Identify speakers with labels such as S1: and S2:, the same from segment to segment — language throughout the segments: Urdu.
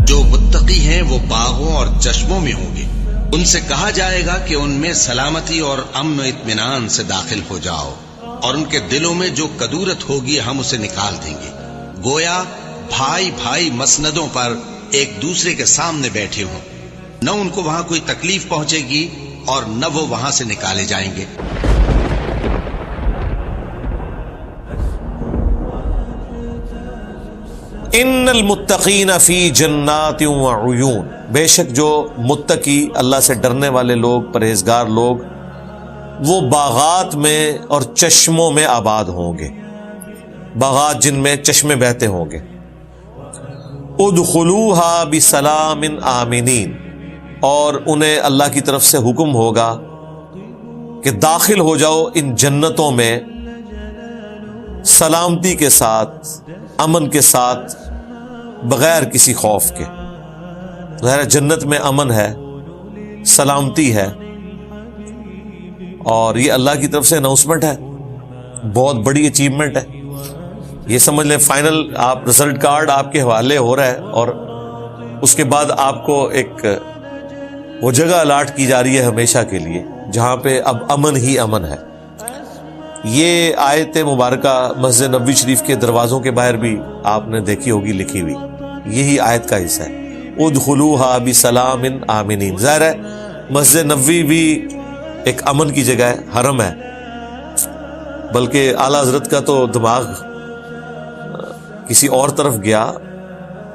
S1: جو متقی ہیں وہ باغوں اور چشموں میں ہوں گے، ان سے کہا جائے گا کہ ان میں سلامتی اور امن و اطمینان سے داخل ہو جاؤ، اور ان کے دلوں میں جو کدورت ہوگی ہم اسے نکال دیں گے، گویا بھائی بھائی مسندوں پر ایک دوسرے کے سامنے بیٹھے ہوں، نہ ان کو وہاں کوئی تکلیف پہنچے گی اور نہ وہ وہاں سے نکالے جائیں گے۔
S2: ان المتقین فی جنات وعیون، بے شک جو متقی اللہ سے ڈرنے والے لوگ، پرہیزگار لوگ، وہ باغات میں اور چشموں میں آباد ہوں گے، باغات جن میں چشمے بہتے ہوں گے۔ ادخلوها بسلام آمنین، اور انہیں اللہ کی طرف سے حکم ہوگا کہ داخل ہو جاؤ ان جنتوں میں سلامتی کے ساتھ، امن کے ساتھ، بغیر کسی خوف کے۔ ظاہر جنت میں امن ہے، سلامتی ہے، اور یہ اللہ کی طرف سے اناؤنسمنٹ ہے، بہت بڑی اچیومنٹ ہے۔ یہ سمجھ لیں فائنل آپ رزلٹ کارڈ آپ کے حوالے ہو رہا ہے، اور اس کے بعد آپ کو ایک وہ جگہ الاٹ کی جا رہی ہے ہمیشہ کے لیے جہاں پہ اب امن ہی امن ہے۔ یہ آیت مبارکہ مسجد نبوی شریف کے دروازوں کے باہر بھی آپ نے دیکھی ہوگی لکھی ہوئی، یہی آیت کا حصہ ہے، ادخلوها بسلام آمنین۔ ظاہر ہے مسجد نبوی بھی ایک امن کی جگہ ہے، حرم ہے، بلکہ اعلیٰ حضرت کا تو دماغ کسی اور طرف گیا،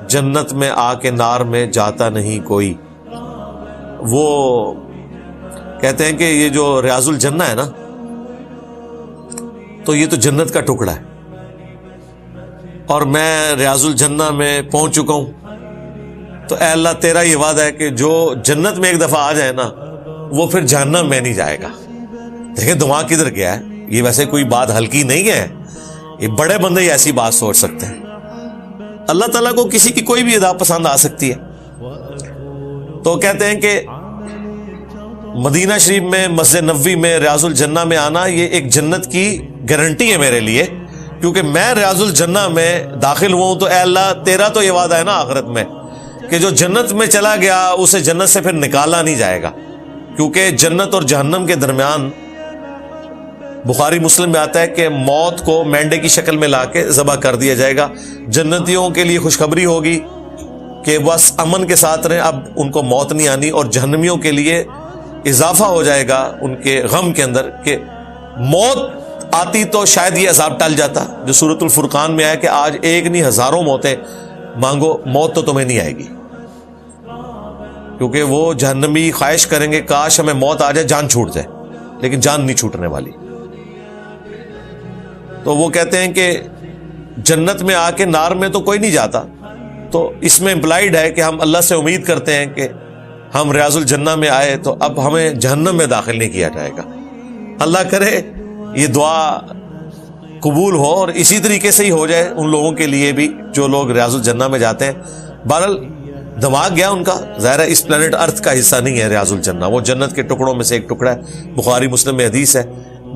S2: جنت میں آ کے نار میں جاتا نہیں کوئی۔ وہ کہتے ہیں کہ یہ جو ریاض الجنہ ہے نا، تو یہ تو جنت کا ٹکڑا ہے، اور میں ریاض الجنہ میں پہنچ چکا ہوں، تو اے اللہ تیرا یہ وعدہ ہے کہ جو جنت میں ایک دفعہ آ جائے نا وہ پھر جہنم میں نہیں جائے گا۔ دیکھیں دماغ کدھر گیا ہے، یہ ویسے کوئی بات ہلکی نہیں ہے، یہ بڑے بندے ہی ایسی بات سوچ سکتے ہیں۔ اللہ تعالیٰ کو کسی کی کوئی بھی ادا پسند آ سکتی ہے۔ تو کہتے ہیں کہ مدینہ شریف میں، مسجد نبوی میں، ریاض الجنہ میں آنا یہ ایک جنت کی گارنٹی ہے میرے لیے، کیونکہ میں ریاض الجنہ میں داخل ہوں تو اے اللہ تیرا تو یہ وعدہ ہے نا آخرت میں کہ جو جنت میں چلا گیا اسے جنت سے پھر نکالا نہیں جائے گا، کیونکہ جنت اور جہنم کے درمیان بخاری مسلم میں آتا ہے کہ موت کو مینڈے کی شکل میں لا کے ذبح کر دیا جائے گا۔ جنتیوں کے لیے خوشخبری ہوگی کہ بس امن کے ساتھ رہیں، اب ان کو موت نہیں آنی، اور جہنمیوں کے لیے اضافہ ہو جائے گا ان کے غم کے اندر کہ موت آتی تو شاید یہ عذاب ٹل جاتا، جو سورۃ الفرقان میں آیا کہ آج ایک نہیں ہزاروں موتیں مانگو، موت تو تمہیں نہیں آئے گی، کیونکہ وہ جہنمی خواہش کریں گے کاش ہمیں موت آ جائے، جان چھوٹ جائے، لیکن جان نہیں چھوٹنے والی۔ تو وہ کہتے ہیں کہ جنت میں آ کے نار میں تو کوئی نہیں جاتا، تو اس میں امپلائیڈ ہے کہ ہم اللہ سے امید کرتے ہیں کہ ہم ریاض الجنہ میں آئے تو اب ہمیں جہنم میں داخل نہیں کیا جائے گا۔ اللہ کرے یہ دعا قبول ہو اور اسی طریقے سے ہی ہو جائے ان لوگوں کے لیے بھی جو لوگ ریاض الجنہ میں جاتے ہیں۔ بہرحال دماغ گیا ان کا، ظاہر ہے اس پلانٹ ارتھ کا حصہ نہیں ہے ریاض الجنہ، وہ جنت کے ٹکڑوں میں سے ایک ٹکڑا ہے۔ بخاری مسلم میں حدیث ہے،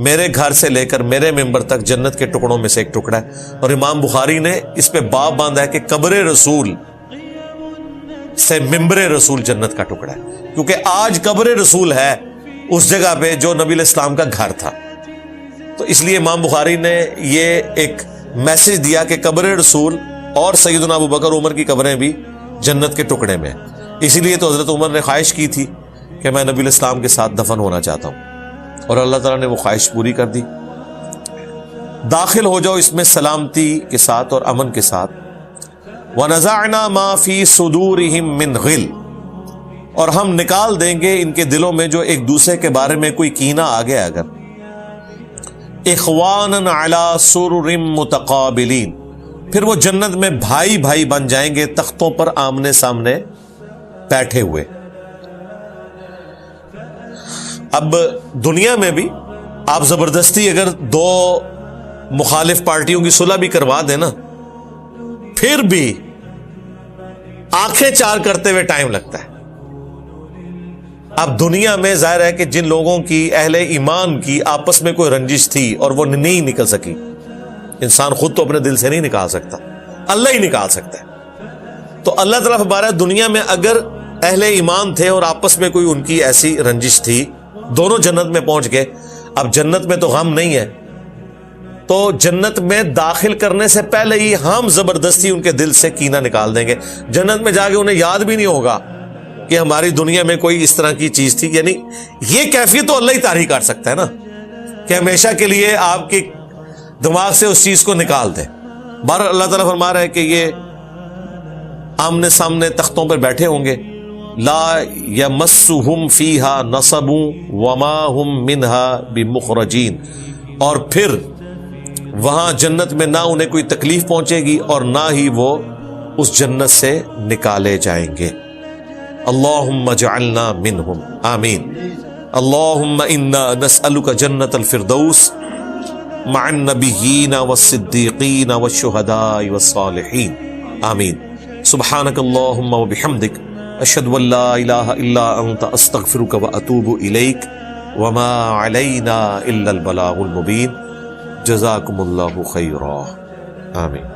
S2: میرے گھر سے لے کر میرے ممبر تک جنت کے ٹکڑوں میں سے ایک ٹکڑا ہے، اور امام بخاری نے اس پہ باب باندھا ہے کہ قبر رسول سے ممبر رسول جنت کا ٹکڑا ہے، کیونکہ آج قبر رسول ہے اس جگہ پہ جو نبی علیہ السلام کا گھر تھا، تو اس لیے امام بخاری نے یہ ایک میسج دیا کہ قبر رسول اور سیدنا ابو بکر عمر کی قبریں بھی جنت کے ٹکڑے میں، اسی لیے تو حضرت عمر نے خواہش کی تھی کہ میں نبی علیہ السلام کے ساتھ دفن ہونا چاہتا ہوں، اور اللہ تعالیٰ نے وہ خواہش پوری کر دی۔ داخل ہو جاؤ اس میں سلامتی کے ساتھ اور امن کے ساتھ۔ وَنَزَعْنَا مَا فِي صُدُورِهِم مِّنْ غِلٍّ، اور ہم نکال دیں گے ان کے دلوں میں جو ایک دوسرے کے بارے میں کوئی کینہ آ گیا اگر، اخواناً علی سرر متقابلین، پھر وہ جنت میں بھائی بھائی بن جائیں گے تختوں پر آمنے سامنے بیٹھے ہوئے۔ اب دنیا میں بھی آپ زبردستی اگر دو مخالف پارٹیوں کی صلح بھی کروا دیں نا، پھر بھی آنکھیں چار کرتے ہوئے ٹائم لگتا ہے۔ اب دنیا میں ظاہر ہے کہ جن لوگوں کی اہل ایمان کی آپس میں کوئی رنجش تھی اور وہ نہیں نکل سکی، انسان خود تو اپنے دل سے نہیں نکال سکتا، اللہ ہی نکال سکتا ہے، تو اللہ تعالیٰ فرمایا دنیا میں اگر اہل ایمان تھے اور آپس میں کوئی ان کی ایسی رنجش تھی، دونوں جنت میں پہنچ گئے، اب جنت میں تو غم نہیں ہے، تو جنت میں داخل کرنے سے پہلے ہی ہم زبردستی ان کے دل سے کینہ نکال دیں گے. جنت میں جا کے انہیں یاد بھی نہیں ہوگا کہ ہماری دنیا میں کوئی اس طرح کی چیز تھی. یعنی یہ کیفیت تو اللہ ہی طاری کر سکتا ہے نا، کہ ہمیشہ کے لیے آپ کے دماغ سے اس چیز کو نکال دے. بہرحال اللہ تعالیٰ فرما رہا ہے کہ یہ آمنے سامنے تختوں پر بیٹھے ہوں گے. لا یمسہم فیہا نصب وما ہم منہا بمخرجین، اور پھر وہاں جنت میں نہ انہیں کوئی تکلیف پہنچے گی اور نہ ہی وہ اس جنت سے نکالے جائیں گے. اللہم اجعلنا منہم، آمین. اللہم انا نسألک جنت الفردوس مع النبیین والصدیقین والشہداء والصالحین، آمین. سبحانک اللہم وبحمدک، اشہد ان لا الہ الا انت، استغفرک واتوب الیک، وما علینا الا البلاغ المبین. جزاکم اللہ خیرا، آمین.